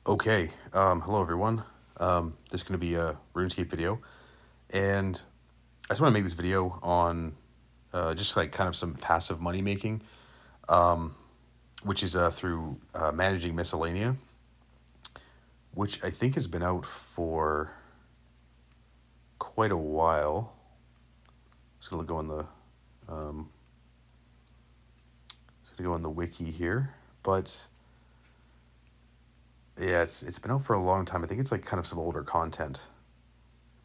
Okay, hello everyone. This is going to be a RuneScape video, and I just want to make this video on just like kind of some passive money making, which is through managing Miscellania, which I think has been out for quite a while. Just gonna go in the wiki here, but yeah, it's been out for a long time. I think it's like kind of some older content,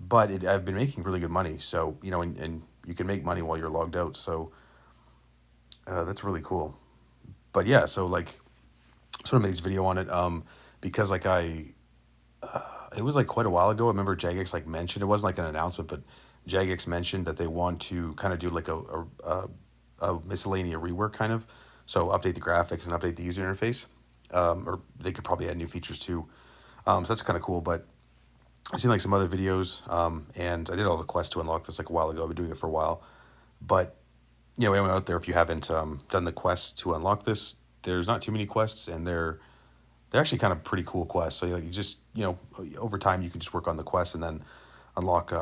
but I've been making really good money. So and you can make money while you're logged out. So that's really cool. But yeah, so like sort of made this video on it because like it was like quite a while ago. I remember Jagex like mentioned, it wasn't like an announcement, but Jagex mentioned that they want to kind of do like a miscellanea rework kind of, so update the graphics and update the user interface, or they could probably add new features too. So that's kind of cool. But I've seen like some other videos, and I did all the quests to unlock this like a while ago. I've been doing it for a while, but anyone out there, if you haven't done the quests to unlock this, there's not too many quests, and they're actually kind of pretty cool quests. So like, you just over time you can just work on the quest and then unlock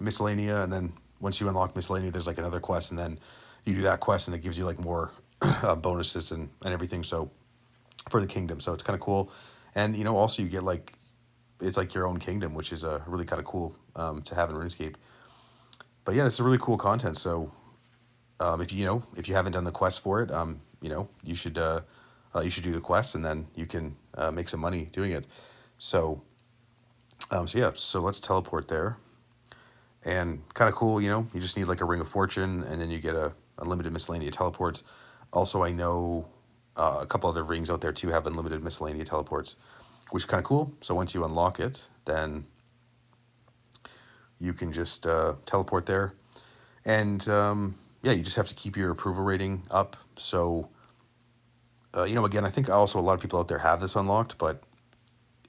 Miscellania, and then once you unlock Miscellania, there's like another quest, and then you do that quest, and it gives you like more bonuses and everything. So for the kingdom, so it's kind of cool, and also you get like it's like your own kingdom, which is really kind of cool to have in RuneScape. But yeah, this is really cool content. So if if you haven't done the quest for it, you should do the quest, and then you can make some money doing it. So so yeah, so let's teleport there, and kind of cool. You just need like a ring of fortune, and then you get a unlimited miscellania teleports. Also, I know a couple other rings out there too have unlimited miscellania teleports, which is kind of cool. So once you unlock it, then you can just teleport there, and yeah, you just have to keep your approval rating up. So again, I think also a lot of people out there have this unlocked, but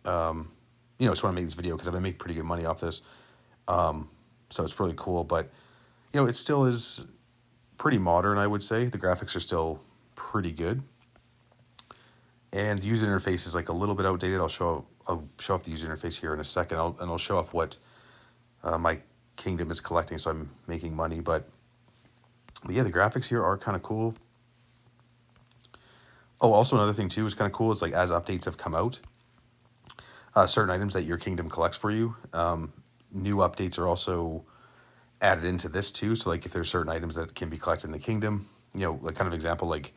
just want to make this video because I've been making pretty good money off this. So it's really cool, but it still is pretty modern, I would say. The graphics are still pretty good, and the user interface is like a little bit outdated. I'll show off the user interface here in a second. I'll show off what my kingdom is collecting, so I'm making money. But yeah, the graphics here are kind of cool. Oh, also another thing too is kind of cool is like as updates have come out, certain items that your kingdom collects for you, new updates are also added into this too. So like if there's certain items that can be collected in the kingdom, like kind of example, like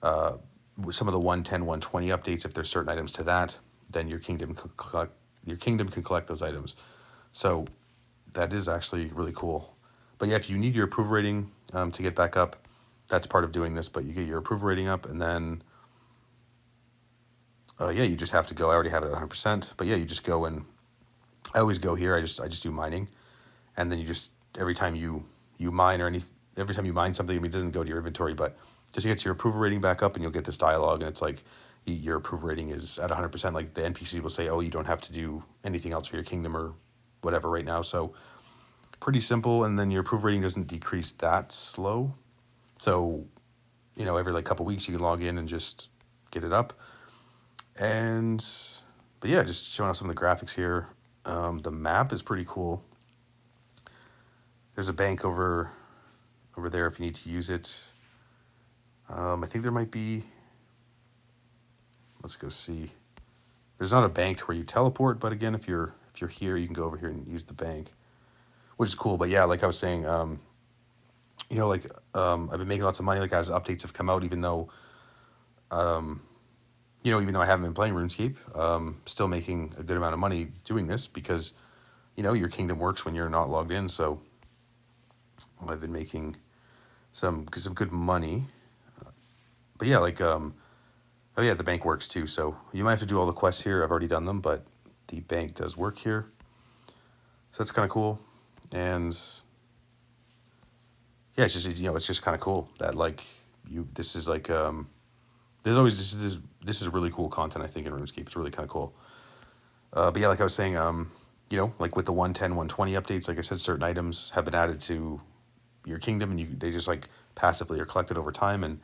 some of the 110, 120 updates, if there's certain items to that, then your kingdom can collect those items. So that is actually really cool. But yeah, if you need your approval rating to get back up, that's part of doing this. But you get your approval rating up, and then yeah, you just have to go. I already have it at 100%. But yeah, you just go, and I always go here. I just do mining, and then you just every time you mine or every time you mine something, I mean, it doesn't go to your inventory, but just gets your approval rating back up, and you'll get this dialogue, and it's like your approval rating is at 100%. Like the NPC will say, oh, you don't have to do anything else for your kingdom or whatever right now. So pretty simple, and then your approval rating doesn't decrease that slow. So every like couple weeks you can log in and just get it up. And but yeah, just showing off some of the graphics here. The map is pretty cool. There's a bank over there if you need to use it. I think there might be. Let's go see. There's not a bank to where you teleport, but again, if you're here, you can go over here and use the bank, which is cool. But yeah, like I was saying, I've been making lots of money like as updates have come out, even though even though I haven't been playing RuneScape, still making a good amount of money doing this because your kingdom works when you're not logged in. So I've been making some good money. But yeah, like oh yeah, the bank works too. So you might have to do all the quests here. I've already done them, but the bank does work here. So that's kind of cool. And yeah, it's just it's just kind of cool that like this is like there's always this is really cool content, I think, in RuneScape. It's really kind of cool. But yeah, like I was saying, like with the 110, 120 updates, like I said, certain items have been added to your kingdom, and they just like passively are collected over time, and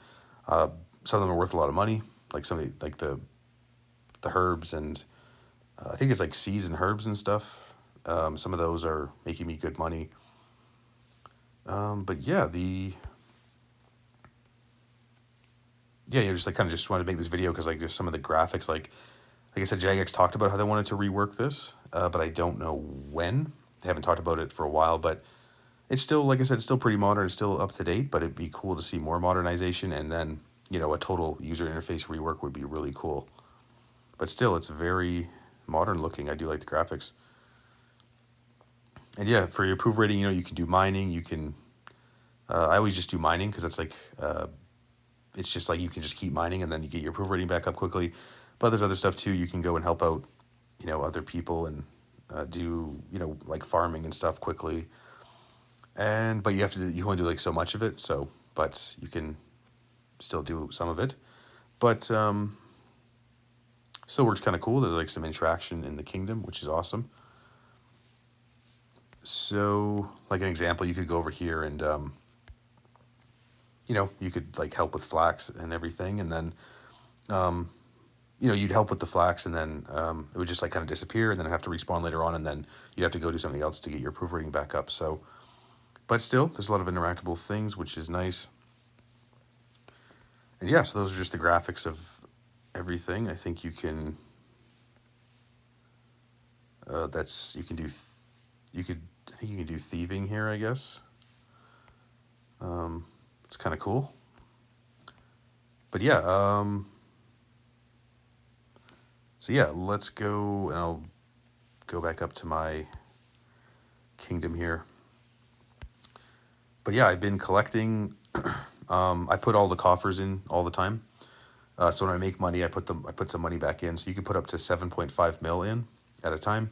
some of them are worth a lot of money, like some of the, like the herbs and I think it's like seeds and herbs and stuff. Some of those are making me good money. But yeah, you just like kind of just wanted to make this video because like just some of the graphics, like I said, Jagex talked about how they wanted to rework this, but I don't know when. They haven't talked about it for a while, but it's still, like I said, it's still pretty modern. It's still up to date, but it'd be cool to see more modernization, and then a total user interface rework would be really cool. But still, it's very modern looking. I do like the graphics. And yeah, for your approve rating, you can do mining. You can. I always just do mining because that's like it's just like you can just keep mining and then you get your approve rating back up quickly. But there's other stuff too. You can go and help out, other people and do like farming and stuff quickly. And but you only do like so much of it. So but you can still do some of it. But still works kind of cool. There's like some interaction in the kingdom, which is awesome. So like an example, you could go over here and you could like help with flax and everything, and then you'd help with the flax, and then it would just like kind of disappear, and then it'd have to respawn later on, and then you'd have to go do something else to get your approve rating back up. So, but still, there's a lot of interactable things, which is nice. And yeah, so those are just the graphics of everything. I think you can. That's you can do. You could. I think you can do thieving here. I guess. It's kind of cool. But yeah. So yeah, let's go, and I'll go back up to my kingdom here. But yeah, I've been collecting. I put all the coffers in all the time. So when I make money, I put some money back in. So you can put up to 7.5 mil in at a time.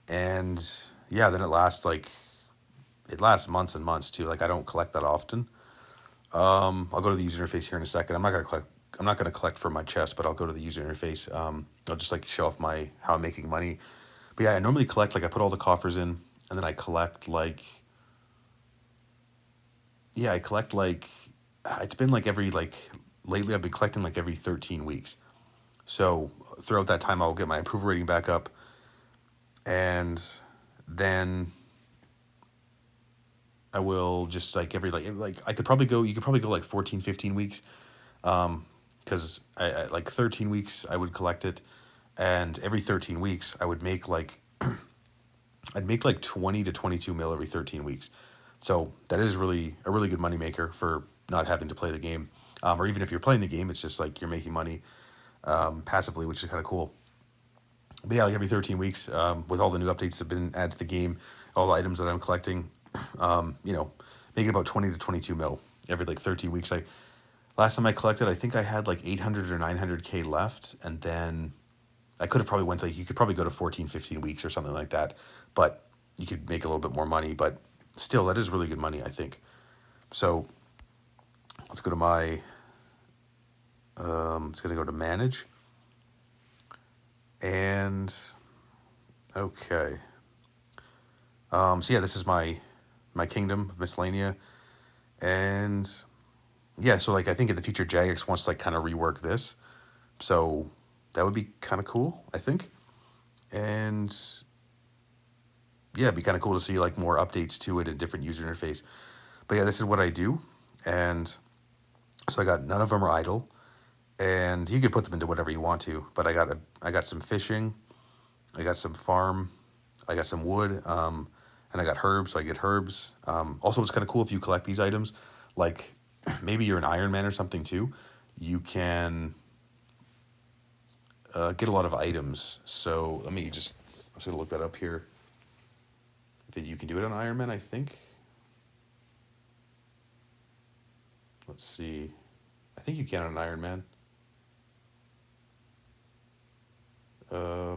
And yeah, then it lasts months and months too. Like I don't collect that often. I'll go to the user interface here in a second. I'm not gonna collect for my chest, but I'll go to the user interface. I'll just like show off how I'm making money. But yeah, I normally collect, like I put all the coffers in, and then I collect like, yeah, I collect like, it's been like lately I've been collecting like every 13 weeks. So throughout that time, I'll get my approval rating back up, and then I will just like I could probably go, you could probably go like 14, 15 weeks. Because I like 13 weeks I would collect it, and every 13 weeks I would make like I'd make like 20 to 22 mil every 13 weeks. So that is really a really good money maker for not having to play the game. Or even if you're playing the game, it's just like you're making money passively, which is kind of cool. But yeah, like every 13 weeks, with all the new updates that have been added to the game, all the items that I'm collecting, making about 20 to 22 mil every like 13 weeks. Last time I collected, I think I had like 800 or 900K left, and then I could have probably went to, like, you could probably go to 14, 15 weeks or something like that, but you could make a little bit more money, but still, that is really good money, I think. So let's go to it's going to go to manage, and okay. So yeah, this is my kingdom of Miscellania, and yeah, so like I think in the future Jagex wants to like kind of rework this, so that would be kind of cool, I think. And yeah, it'd be kind of cool to see like more updates to it, a different user interface. But yeah, this is what I do, and so I got none of them are idle, and you could put them into whatever you want to. But I got some fishing, I got some farm, I got some wood, and I got herbs, so I get herbs. Also, it's kind of cool if you collect these items, like maybe you're an Iron Man or something too. You can get a lot of items. So I'm just gonna look that up here. That you can do it on Iron Man, I think. Let's see. I think you can on Iron Man.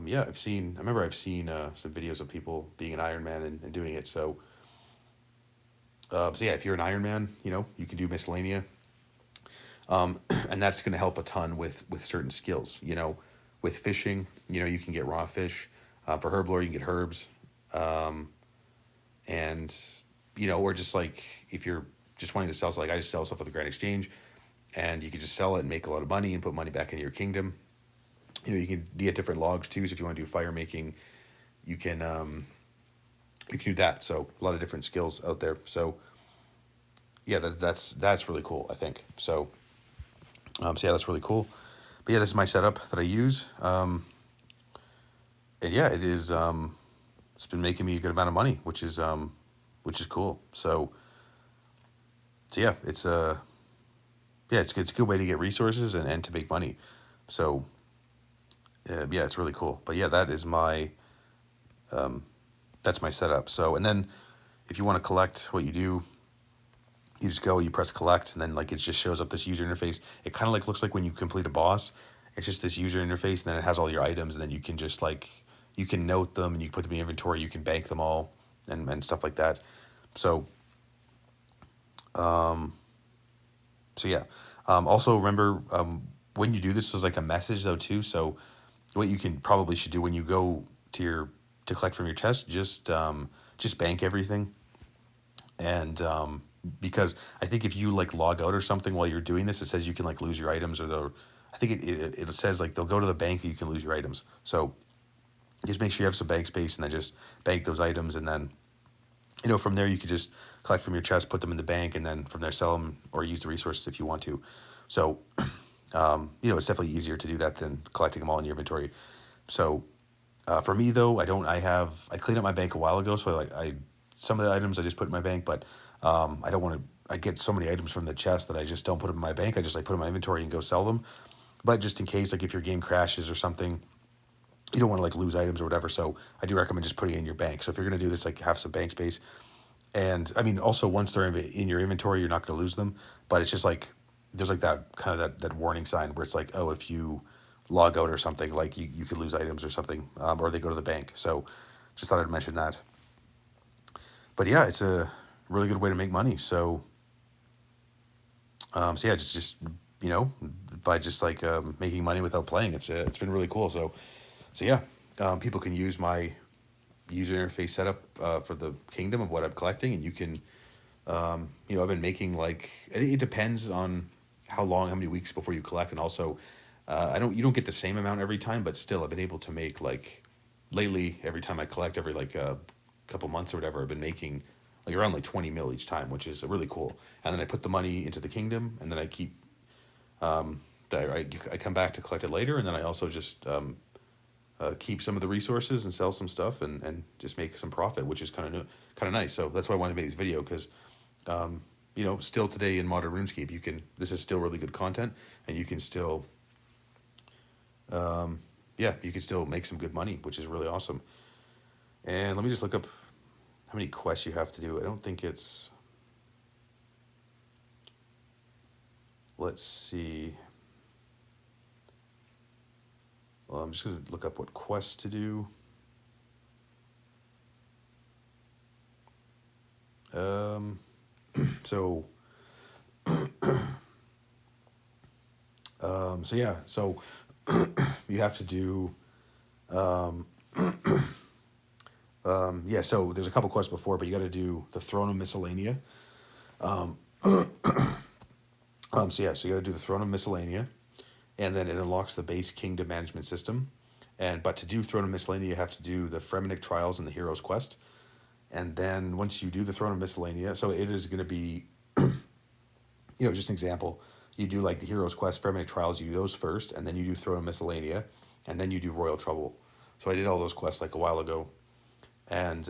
Yeah, I remember I've seen some videos of people being an Iron Man and doing it. So yeah, if you're an Iron Man, you can do Miscellania. And that's going to help a ton with certain skills, with fishing, you can get raw fish. For herblore, you can get herbs. And, or just like, if you're just wanting to sell, so like I just sell stuff at the Grand Exchange, and you can just sell it and make a lot of money and put money back into your kingdom. You can get different logs too. So if you want to do fire making, you can you can do that. So a lot of different skills out there. So yeah, that's really cool, I think. So yeah, that's really cool. But yeah, this is my setup that I use. And yeah, it is. It's been making me a good amount of money, which is cool. So yeah, it's a good way to get resources and to make money. So yeah, it's really cool. But yeah, that's my setup. So and then if you want to collect, what you do, you just go, you press collect, and then like it just shows up this user interface. It kind of like looks like when you complete a boss. It's just this user interface, and then it has all your items, and then you can just like you can note them and you can put them in inventory. You can bank them all and stuff like that. So so yeah. Also remember when you do this, there's like a message though too. So what you can probably should do when you go to collect from your chest, just bank everything. And because I think if you like log out or something while you're doing this, it says you can like lose your items or the I think it says like they'll go to the bank or you can lose your items. So just make sure you have some bank space and then just bank those items, and then from there you could just collect from your chest, put them in the bank, and then from there sell them or use the resources if you want to. So it's definitely easier to do that than collecting them all in your inventory. So for me though, I cleaned up my bank a while ago, so I some of the items I just put in my bank, but I don't want to. I get so many items from the chest that I just don't put them in my bank. I just like put them in my inventory and go sell them. But just in case, like if your game crashes or something, you don't want to like lose items or whatever. So I do recommend just putting it in your bank. So if you're gonna do this, like have some bank space. And I mean, also once they're in your inventory, you're not gonna lose them. But it's just like there's like that kind of that warning sign where it's like, oh, if you log out or something, like you could lose items or something, or they go to the bank. So just thought I'd mention that. But yeah, it's a really good way to make money. So yeah, just by just like making money without playing, it's been really cool. So yeah, people can use my user interface setup for the kingdom of what I'm collecting, and you can I've been making like I think it depends on how many weeks before you collect, and also I don't you don't get the same amount every time, but still I've been able to make like lately every time I collect every like a couple months or whatever I've been making like around like 20 mil each time, which is really cool. And then I put the money into the kingdom, and then I keep I come back to collect it later, and then I also just keep some of the resources and sell some stuff and just make some profit, which is kind of nice. So that's why I wanted to make this video because still today in modern RuneScape, this is still really good content, and you can still you can still make some good money, which is really awesome. And let me just look up how many quests you have to do. I don't think it's. Let's see. Well, I'm just gonna look up what quests to do. So so yeah, so you have to do yeah, so there's a couple quests before, but you got to do the Throne of Miscellania. So yeah, so you got to do the Throne of Miscellania, and then it unlocks the base kingdom management system. But to do Throne of Miscellania, you have to do the Fremennik Trials and the Hero's Quest. And then once you do the Throne of Miscellania, so it is going to be, just an example. You do like the Hero's Quest, Fremennik Trials, you do those first, and then you do Throne of Miscellania, and then you do Royal Trouble. So I did all those quests like a while ago. And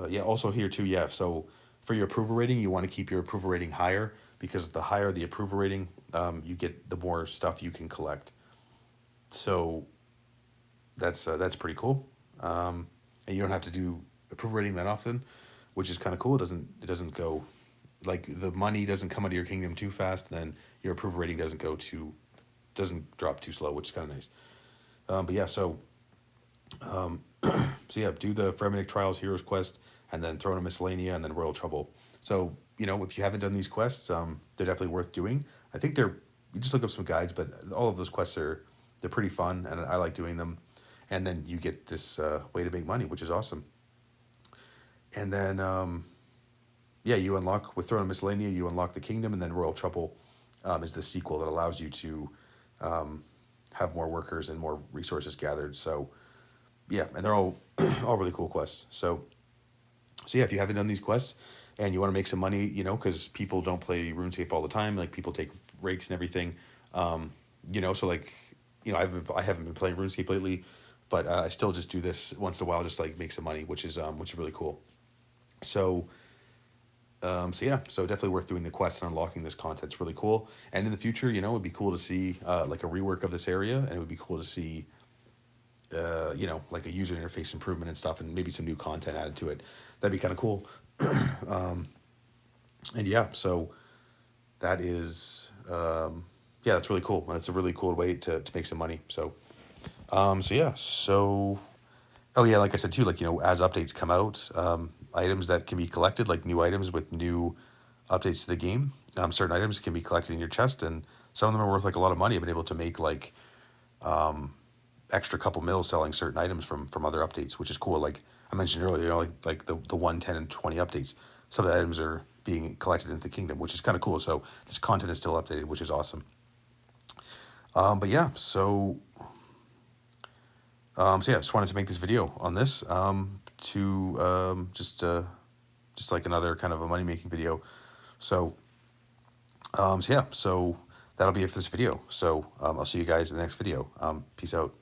yeah, also here too, yeah. So for your approval rating, you want to keep your approval rating higher because the higher the approval rating, you get the more stuff you can collect. So that's pretty cool. And you don't have to do approval rating that often, which is kind of cool. It doesn't go like the money doesn't come out of your kingdom too fast, and then your approval rating doesn't drop too slow, which is kind of nice. But yeah, so yeah, do the Fremennik Trials, Heroes Quest, and then Throne of Miscellania, and then Royal Trouble. So if you haven't done these quests, they're definitely worth doing. I think you just look up some guides, but all of those quests they're pretty fun, and I like doing them. And then you get this way to make money, which is awesome. And then yeah, you unlock with Throne of Miscellania, you unlock the kingdom, and then Royal Trouble. is the sequel that allows you to have more workers and more resources gathered. So yeah, and they're all all really cool quests. So yeah, if you haven't done these quests and you want to make some money, because people don't play RuneScape all the time, like people take breaks and everything, so like, I haven't been playing RuneScape lately, but I still just do this once in a while, just like make some money, which is really cool. So so yeah, so definitely worth doing the quest and unlocking this content. It's really cool. And in the future, it'd be cool to see like a rework of this area, and it would be cool to see like a user interface improvement and stuff, and maybe some new content added to it. That'd be kind of cool. And yeah, so that is yeah, that's really cool. That's a really cool way to make some money. So yeah, so oh yeah, like I said too, like as updates come out, items that can be collected, like new items with new updates to the game. Certain items can be collected in your chest, and some of them are worth like a lot of money. I've been able to make like extra couple mil selling certain items from other updates, which is cool. Like I mentioned earlier, like the 1, 10, and 20 updates. Some of the items are being collected into the kingdom, which is kind of cool. So this content is still updated, which is awesome. But yeah, so yeah, just wanted to make this video on this to just like another kind of a money making video. So yeah, so that'll be it for this video. So I'll see you guys in the next video. Peace out.